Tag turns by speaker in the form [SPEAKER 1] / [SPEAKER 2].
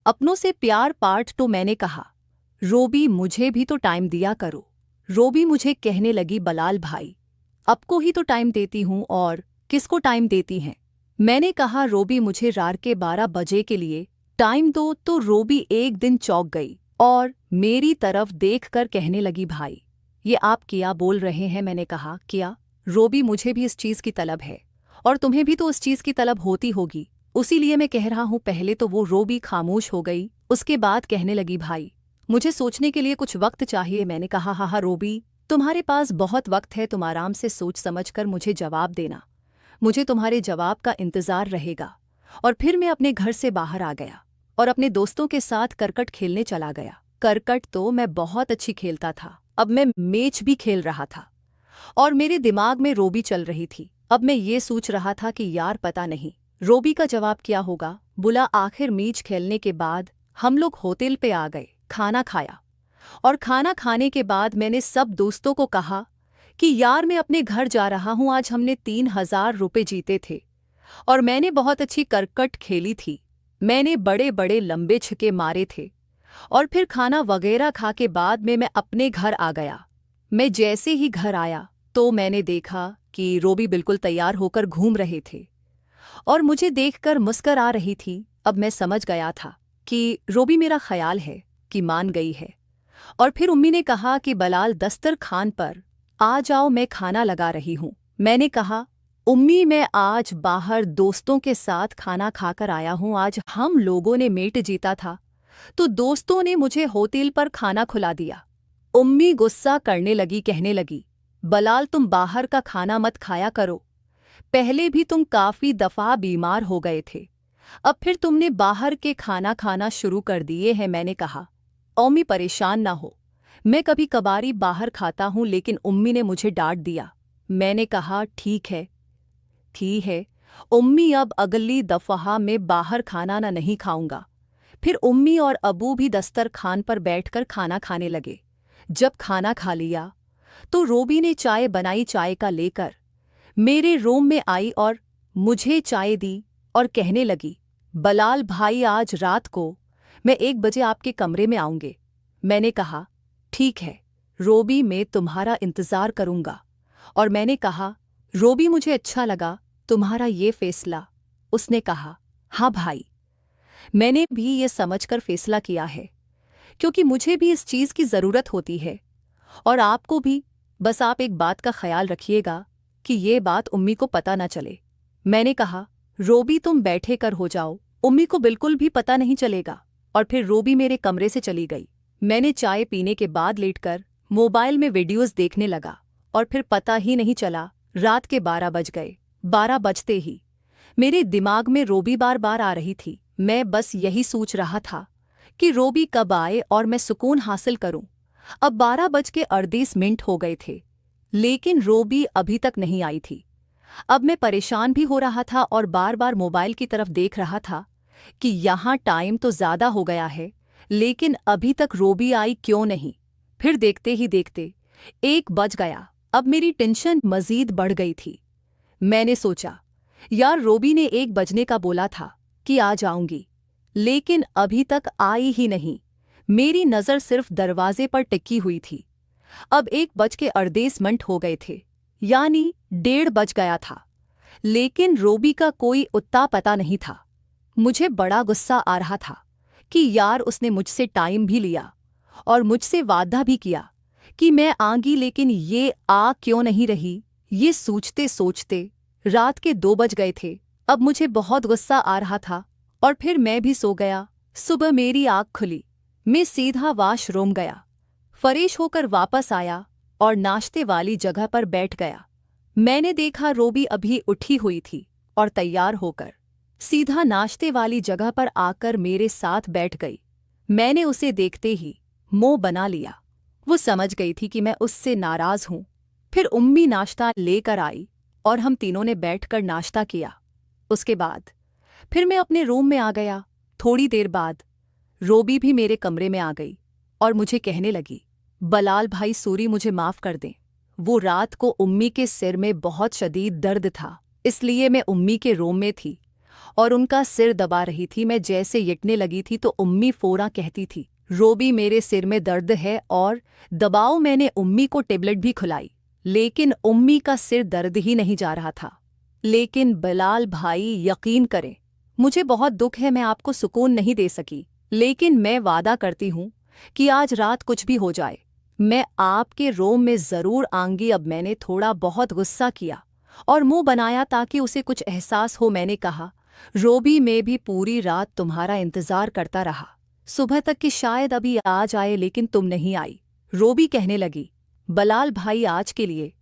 [SPEAKER 1] अपनों से प्यार पार्ट। तो मैंने कहा, रोबी मुझे भी तो टाइम दिया करो। रोबी मुझे कहने लगी, बलाल भाई आपको ही तो टाइम देती हूँ और किसको टाइम देती हैं। मैंने कहा, रोबी मुझे रात के 12 बजे के लिए टाइम दो। तो रोबी एक दिन चौंक गई और मेरी तरफ देखकर कहने लगी, भाई ये आप क्या बोल रहे हैं। मैंने कहा, क्या? रोबी मुझे भी इस चीज़ की तलब है और तुम्हें भी तो उस चीज़ की तलब होती होगी, उसी लिए मैं कह रहा हूँ। पहले तो वो रोबी खामोश हो गई, उसके बाद कहने लगी, भाई मुझे सोचने के लिए कुछ वक्त चाहिए। मैंने कहा, हाँ रोबी तुम्हारे पास बहुत वक्त है, तुम आराम से सोच समझकर मुझे जवाब देना, मुझे तुम्हारे जवाब का इंतज़ार रहेगा। और फिर मैं अपने घर से बाहर आ गया और अपने दोस्तों के साथ करकट खेलने चला गया। करकट तो मैं बहुत अच्छी खेलता था, अब मैं मैच भी खेल रहा था और मेरे दिमाग में रोबी चल रही थी। अब मैं ये सोच रहा था कि यार पता नहीं रोबी का जवाब क्या होगा। बुला आखिर मैच खेलने के बाद हम लोग होटल पे आ गए, खाना खाया और खाना खाने के बाद मैंने सब दोस्तों को कहा कि यार मैं अपने घर जा रहा हूँ, आज हमने 3,000 रुपये जीते थे और मैंने बहुत अच्छी करकट खेली थी, मैंने बड़े बड़े लंबे छक्के मारे थे। और फिर खाना वगैरह खा के बाद में मैं अपने घर आ गया। मैं जैसे ही घर आया तो मैंने देखा कि रोबी बिल्कुल तैयार होकर घूम रहे थे और मुझे देखकर मुस्कुरा रही थी। अब मैं समझ गया था कि रोबी मेरा ख्याल है कि मान गई है। और फिर उम्मी ने कहा कि बलाल दस्तरखान पर आ जाओ, मैं खाना लगा रही हूँ। मैंने कहा, उम्मी मैं आज बाहर दोस्तों के साथ खाना खाकर आया हूँ, आज हम लोगों ने मैच जीता था तो दोस्तों ने मुझे होटल पर खाना खुला दिया। उम्मी गुस्सा करने लगी, कहने लगी, बलाल तुम बाहर का खाना मत खाया करो, पहले भी तुम काफ़ी दफ़ा बीमार हो गए थे, अब फिर तुमने बाहर के खाना खाना शुरू कर दिए हैं। मैंने कहा, उम्मी परेशान ना हो, मैं कभी कभारी बाहर खाता हूँ, लेकिन उम्मी ने मुझे डांट दिया। मैंने कहा, ठीक है ठीक है उम्मी, अब अगली दफ़ा मैं बाहर खाना ना नहीं खाऊंगा। फिर उम्मी और अबू भी दस्तरखान पर बैठकर खाना खाने लगे। जब खाना खा लिया तो रोबी ने चाय बनाई, चाय का लेकर मेरे रूम में आई और मुझे चाय दी और कहने लगी, बलाल भाई आज रात को मैं 1 बजे आपके कमरे में आऊँगे। मैंने कहा, ठीक है रोबी, मैं तुम्हारा इंतज़ार करूँगा। और मैंने कहा, रोबी मुझे अच्छा लगा तुम्हारा ये फैसला। उसने कहा, हाँ भाई मैंने भी ये समझकर फैसला किया है क्योंकि मुझे भी इस चीज़ की ज़रूरत होती है और आपको भी। बस आप एक बात का ख्याल रखिएगा कि ये बात उम्मी को पता न चले। मैंने कहा, रोबी तुम बैठे कर हो जाओ, उम्मी को बिल्कुल भी पता नहीं चलेगा। और फिर रोबी मेरे कमरे से चली गई। मैंने चाय पीने के बाद लेटकर मोबाइल में वीडियोस देखने लगा और फिर पता ही नहीं चला रात के 12 बज गए। 12 बजते ही मेरे दिमाग में रोबी बार बार आ रही थी। मैं बस यही सोच रहा था कि रोबी कब आए और मैं सुकून हासिल करूं। अब 12:38 हो गए थे लेकिन रोबी अभी तक नहीं आई थी। अब मैं परेशान भी हो रहा था और बार बार मोबाइल की तरफ देख रहा था कि यहाँ टाइम तो ज़्यादा हो गया है लेकिन अभी तक रोबी आई क्यों नहीं। फिर देखते ही देखते 1 बज गया। अब मेरी टेंशन मज़ीद बढ़ गई थी। मैंने सोचा, यार रोबी ने 1 बजने का बोला था कि आ जाऊंगी, लेकिन अभी तक आई ही नहीं। मेरी नज़र सिर्फ दरवाजे पर टिकी हुई थी। अब 1:38 हो गए थे, यानी 1:30 बज गया था, लेकिन रोबी का कोई उत्ता पता नहीं था। मुझे बड़ा गुस्सा आ रहा था कि यार उसने मुझसे टाइम भी लिया और मुझसे वादा भी किया कि मैं आऊंगी, लेकिन ये आ क्यों नहीं रही। ये सोचते सोचते रात के 2 बज गए थे। अब मुझे बहुत गुस्सा आ रहा था और फिर मैं भी सो गया। सुबह मेरी आँख खुली, मैं सीधा वॉशरूम गया, फ्रेश होकर वापस आया और नाश्ते वाली जगह पर बैठ गया। मैंने देखा रोबी अभी उठी हुई थी और तैयार होकर सीधा नाश्ते वाली जगह पर आकर मेरे साथ बैठ गई। मैंने उसे देखते ही मुंह बना लिया। वो समझ गई थी कि मैं उससे नाराज़ हूँ। फिर उम्मी नाश्ता लेकर आई और हम तीनों ने बैठकर नाश्ता किया। उसके बाद फिर मैं अपने रूम में आ गया। थोड़ी देर बाद रोबी भी मेरे कमरे में आ गई और मुझे कहने लगी, बलाल भाई सॉरी, मुझे माफ़ कर दें। वो रात को उम्मी के सिर में बहुत शदीद दर्द था, इसलिए मैं उम्मी के रूम में थी और उनका सिर दबा रही थी। मैं जैसे यटने लगी थी तो उम्मी फ़ौरन कहती थी, रोबी मेरे सिर में दर्द है और दबाओ। मैंने उम्मी को टेबलेट भी खिलाई, लेकिन उम्मी का सिर दर्द ही नहीं जा रहा था। लेकिन बिलाल भाई, यकीन करें, मुझे बहुत दुख है, मैं आपको सुकून नहीं दे सकी, लेकिन मैं वादा करती हूँ कि आज रात कुछ भी हो जाए, मैं आपके रूम में ज़रूर आऊंगी। अब मैंने थोड़ा बहुत गुस्सा किया और मुंह बनाया ताकि उसे कुछ एहसास हो। मैंने कहा, रोबी, मैं भी पूरी रात तुम्हारा इंतज़ार करता रहा, सुबह तक कि शायद अभी आ जाए, लेकिन तुम नहीं आई। रोबी कहने लगी, बिलाल भाई, आज के लिए